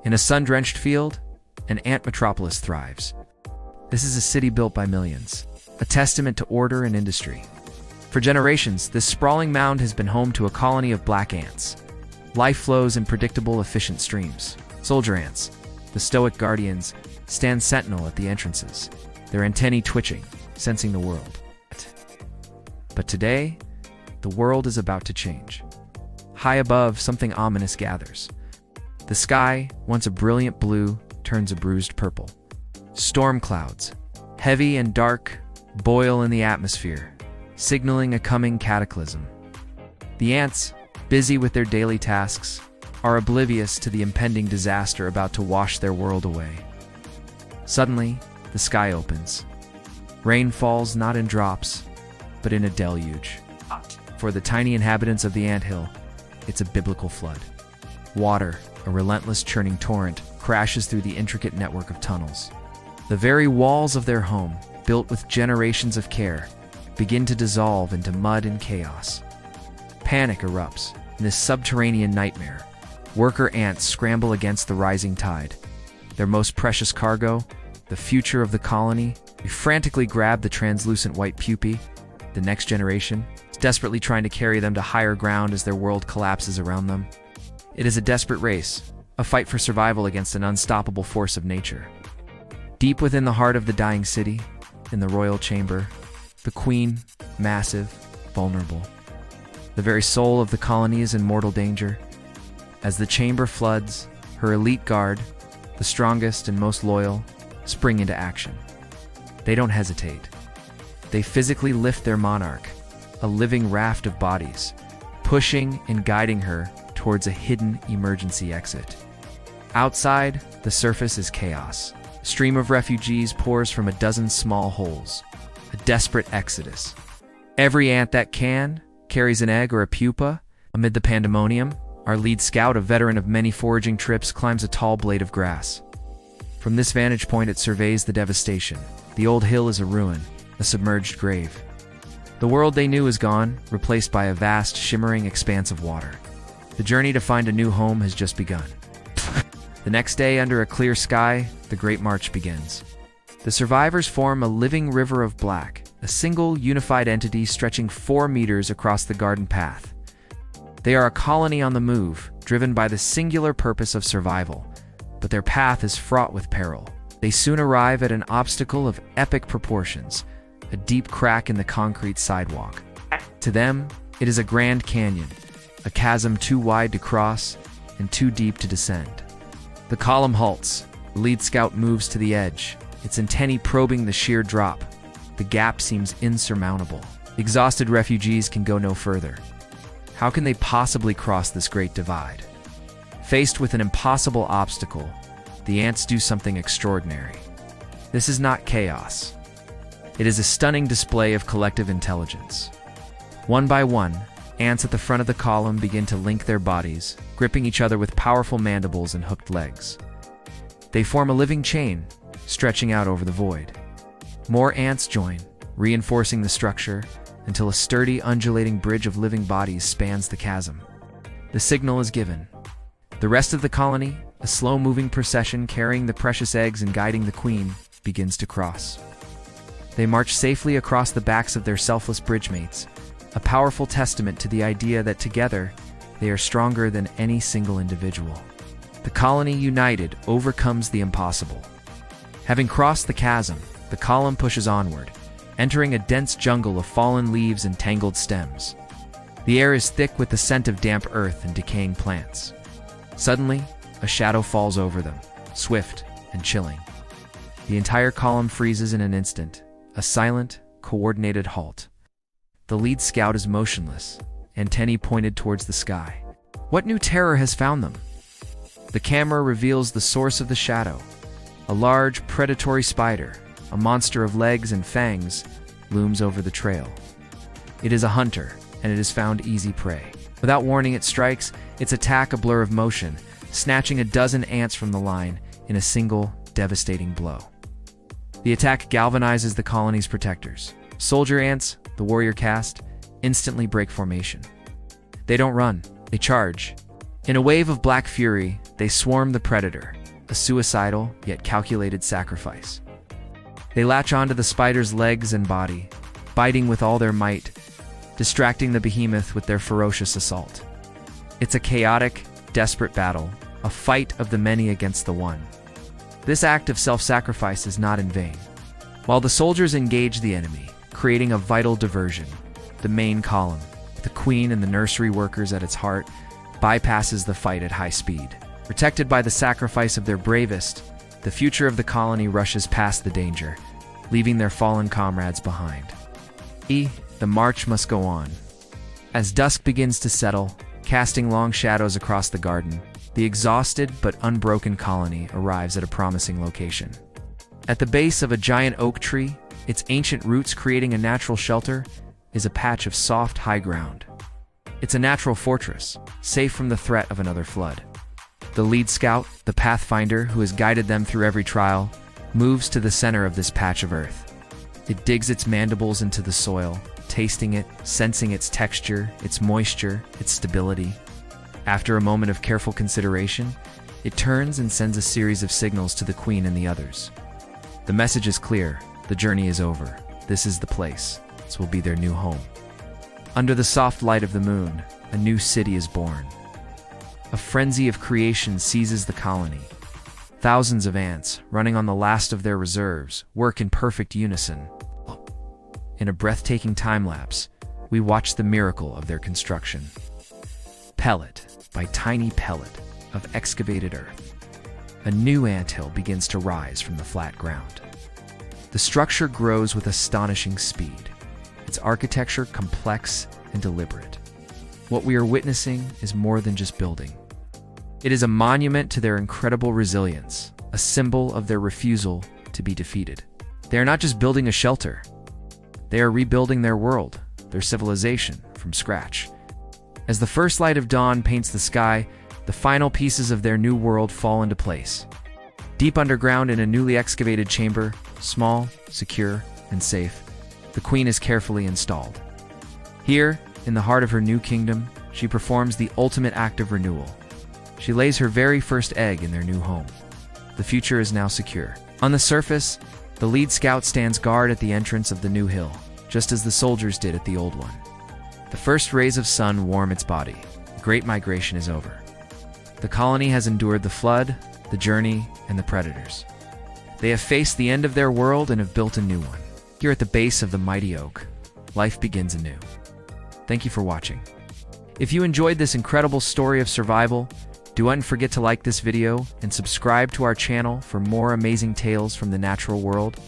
In a sun-drenched field, an ant metropolis thrives. This is a city built by millions, a testament to order and industry. For generations, this sprawling mound has been home to a colony of black ants. Life flows in predictable, efficient streams. Soldier ants, the stoic guardians, stand sentinel at the entrances, their antennae twitching, sensing the world. But today, the world is about to change. High above, something ominous gathers. The sky, once a brilliant blue, turns a bruised purple. Storm clouds, heavy and dark, boil in the atmosphere, signaling a coming cataclysm. The ants, busy with their daily tasks, are oblivious to the impending disaster about to wash their world away. Suddenly, the sky opens. Rain falls not in drops, but in a deluge. For the tiny inhabitants of the anthill, it's a biblical flood. Water, a relentless churning torrent, crashes through the intricate network of tunnels. The very walls of their home, built with generations of care, begin to dissolve into mud and chaos. Panic erupts in this subterranean nightmare. Worker ants scramble against the rising tide. Their most precious cargo, the future of the colony, they frantically grab the translucent white pupae. The next generation is desperately trying to carry them to higher ground as their world collapses around them. It is a desperate race, a fight for survival against an unstoppable force of nature. Deep within the heart of the dying city, in the royal chamber, the queen, massive, vulnerable. The very soul of the colony is in mortal danger. As the chamber floods, her elite guard, the strongest and most loyal, spring into action. They don't hesitate. They physically lift their monarch, a living raft of bodies, pushing and guiding her towards a hidden emergency exit. Outside, the surface is chaos. A stream of refugees pours from a dozen small holes. A desperate exodus. Every ant that can carries an egg or a pupa. Amid the pandemonium, our lead scout, a veteran of many foraging trips, climbs a tall blade of grass. From this vantage point, it surveys the devastation. The old hill is a ruin, a submerged grave. The world they knew is gone, replaced by a vast, shimmering expanse of water. The journey to find a new home has just begun. The next day, under a clear sky, the Great March begins. The survivors form a living river of black, a single, unified entity stretching 4 meters across the garden path. They are a colony on the move, driven by the singular purpose of survival, but their path is fraught with peril. They soon arrive at an obstacle of epic proportions, a deep crack in the concrete sidewalk. To them, it is a grand canyon, a chasm too wide to cross and too deep to descend. The column halts. The lead scout moves to the edge, its antennae probing the sheer drop. The gap seems insurmountable. Exhausted refugees can go no further. How can they possibly cross this great divide? Faced with an impossible obstacle, the ants do something extraordinary. This is not chaos. It is a stunning display of collective intelligence. One by one, ants at the front of the column begin to link their bodies, gripping each other with powerful mandibles and hooked legs. They form a living chain, stretching out over the void. More ants join, reinforcing the structure until a sturdy, undulating bridge of living bodies spans the chasm. The signal is given. The rest of the colony, a slow-moving procession carrying the precious eggs and guiding the queen, begins to cross. They march safely across the backs of their selfless bridge-mates, a powerful testament to the idea that together, they are stronger than any single individual. The colony united overcomes the impossible. Having crossed the chasm, the column pushes onward, entering a dense jungle of fallen leaves and tangled stems. The air is thick with the scent of damp earth and decaying plants. Suddenly, a shadow falls over them, swift and chilling. The entire column freezes in an instant, a silent, coordinated halt. The lead scout is motionless, antennae pointed towards the sky. What new terror has found them? The camera reveals the source of the shadow. A large, predatory spider, a monster of legs and fangs, looms over the trail. It is a hunter, and it has found easy prey. Without warning, it strikes, its attack a blur of motion, snatching a dozen ants from the line in a single, devastating blow. The attack galvanizes the colony's protectors. Soldier ants, the warrior caste, instantly break formation. They don't run, they charge. In a wave of black fury, they swarm the predator, a suicidal yet calculated sacrifice. They latch onto the spider's legs and body, biting with all their might, distracting the behemoth with their ferocious assault. It's a chaotic, desperate battle, a fight of the many against the one. This act of self-sacrifice is not in vain. While the soldiers engage the enemy, creating a vital diversion, the main column, the queen and the nursery workers at its heart, bypasses the fight at high speed. Protected by the sacrifice of their bravest, the future of the colony rushes past the danger, leaving their fallen comrades behind. The march must go on. As dusk begins to settle, casting long shadows across the garden, the exhausted but unbroken colony arrives at a promising location. At the base of a giant oak tree, its ancient roots creating a natural shelter, is a patch of soft, high ground. It's a natural fortress, safe from the threat of another flood. The lead scout, the pathfinder who has guided them through every trial, moves to the center of this patch of earth. It digs its mandibles into the soil, tasting it, sensing its texture, its moisture, its stability. After a moment of careful consideration, it turns and sends a series of signals to the queen and the others. The message is clear: the journey is over. This is the place. This will be their new home. Under the soft light of the moon, a new city is born. A frenzy of creation seizes the colony. Thousands of ants, running on the last of their reserves, work in perfect unison. In a breathtaking time-lapse, we watch the miracle of their construction. Pellet by tiny pellet of excavated earth, a new anthill begins to rise from the flat ground. The structure grows with astonishing speed, its architecture complex and deliberate. What we are witnessing is more than just building. It is a monument to their incredible resilience, a symbol of their refusal to be defeated. They are not just building a shelter. They are rebuilding their world, their civilization, from scratch. As the first light of dawn paints the sky, the final pieces of their new world fall into place. Deep underground in a newly excavated chamber, small, secure, and safe, the queen is carefully installed. Here, in the heart of her new kingdom, she performs the ultimate act of renewal. She lays her very first egg in their new home. The future is now secure. On the surface, the lead scout stands guard at the entrance of the new hill, just as the soldiers did at the old one. The first rays of sun warm its body. The great migration is over. The colony has endured the flood, the journey, and the predators. They have faced the end of their world and have built a new one. Here at the base of the mighty oak, life begins anew. Thank you for watching. If you enjoyed this incredible story of survival, do not forget to like this video and subscribe to our channel for more amazing tales from the natural world.